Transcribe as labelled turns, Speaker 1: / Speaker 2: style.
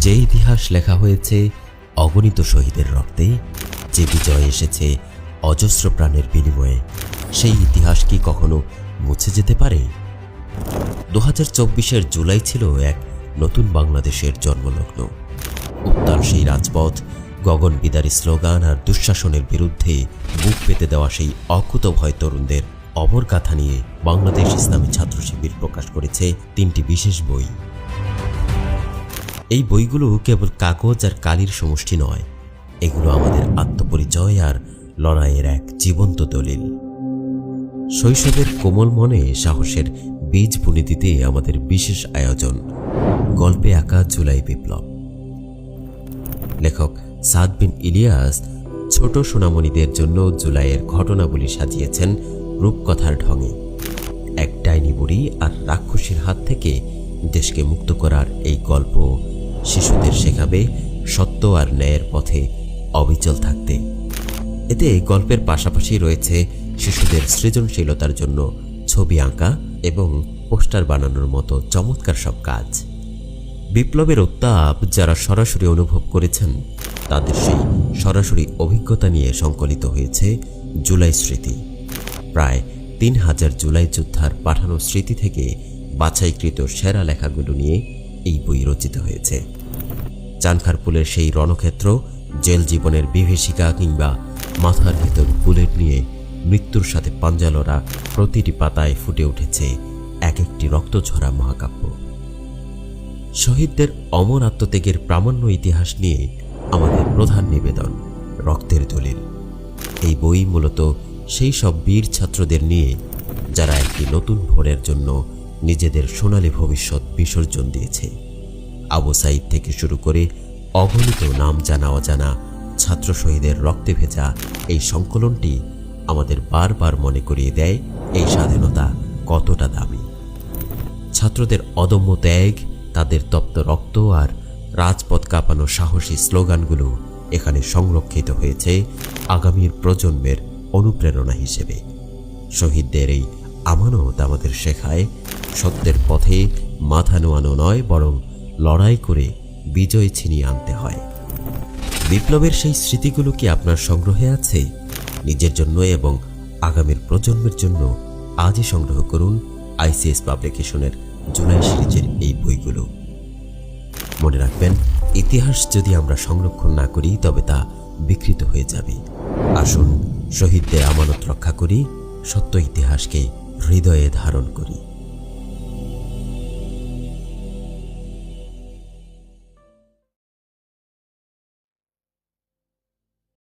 Speaker 1: যে ইতিহাস লেখা হয়েছে অগণিত শহীদের রক্তে, যে বিজয় এসেছে অজস্র প্রাণের বিনিময়ে, সেই ইতিহাস কি কখনো মুছে যেতে পারে? 2024-এর জুলাই ছিল এক নতুন বাংলাদেশের জন্মলগ্ন। উত্তাল সেই রাজপথ, গগনবিদারী স্লোগান আর দুঃশাসনের বিরুদ্ধে বুক পেতে দেওয়া সেই অকুতভয় তরুণদের অমর গাথা নিয়ে বাংলাদেশ ইসলামী ছাত্র শিবির প্রকাশ করেছে 3টি বিশেষ বই। এই বইগুলো কেবল কাগজ আর কালির সমষ্টি নয়, এগুলো আমাদের আত্মপরিচয় আর লড়াইয়ের এক জীবন্ত দলিল। শৈশবের কোমল মনে সাহসের বীজ বুনে দিতে আমাদের বিশেষ আয়োজন, গল্পে আঁকা জুলাই বিপ্লব। লেখক সাদ বিন ইলিয়াস ছোট সোনামণিদের জন্য জুলাইয়ের ঘটনাবলী সাজিয়েছেন রূপকথার ঢঙে। এক ডাইনি বুড়ি আর রাক্ষসীর হাত থেকে দেশকে মুক্ত করার এই গল্প শিশুদের শেখাবে সত্য আর ন্যায়ের পথে অবিচল থাকতে। এতে গল্পের পাশাপাশি রয়েছে শিশুদের সৃজনশীলতার জন্য ছবি আঁকা এবং পোস্টার বানানোর মতো চমৎকার সব কাজ। বিপ্লবের উত্তাপ যারা সরাসরি অনুভব করেছেন, তাদের সেই সরাসরি অভিজ্ঞতা নিয়ে সংকলিত হয়েছে জুলাই স্মৃতি। প্রায় 3000 জুলাই যোদ্ধার পাঠানো স্মৃতি থেকে বাছাইকৃত সেরা লেখাগুলো নিয়ে এই বই রচিত হয়েছে। চানখারপুলের সেই রণক্ষেত্র, জেল জীবনের বিভীষিকা কিংবা মাথার ভেতর বুলেট নিয়ে মৃত্যুর সাথে পাঞ্জা লড়া প্রতিটি পাতায় ফুটে উঠেছে এক একটি রক্তঝরা মহাকাব্য। শহীদদের অমর আত্মত্যাগের প্রামাণ্য ইতিহাস নিয়ে আমাদের প্রধান নিবেদন, রক্তের দলিল। এই বই মূলত সেই সব বীর ছাত্রদের নিয়ে যারা একটি নতুন ভোরের জন্য নিজেদের সোনালী ভবিষ্যৎ বিসর্জন দিয়েছে। আবু সাইদ থেকে শুরু করে অগণিত নাম জানা অজানা ছাত্র শহীদের রক্তে ভেজা এই সংকলনটি আমাদের বারবার মনে করিয়ে দেয় এই স্বাধীনতা কতটা দামি। ছাত্রদের অদম্য ত্যাগ, তাদের তপ্ত রক্ত আর রাজপথ কাঁপানো সাহসী স্লোগানগুলো এখানে সংরক্ষিত হয়েছে আগামীর প্রজন্মের অনুপ্রেরণা হিসেবে। শহীদদের এই আমানত আমাদের শেখায় সত্যের পথে মাথা নোয়ানো নয়, বরং লড়াই করে বিজয় ছিনিয়ে আনতে হয়। বিপ্লবের সেই স্মৃতিগুলো কি আপনার সংগ্রহে আছে? নিজের জন্য এবং আগামীর প্রজন্মের জন্য আজই সংগ্রহ করুন আইসিএস পাবলিকেশনের জুলাই সিরিজের এই বইগুলো। মনে রাখবেন, ইতিহাস যদি আমরা সংরক্ষণ না করি তবে তা বিকৃত হয়ে যাবে। আসুন শহীদদের আমানত রক্ষা করি, সত্য ইতিহাসকে হৃদয়ে ধারণ করি।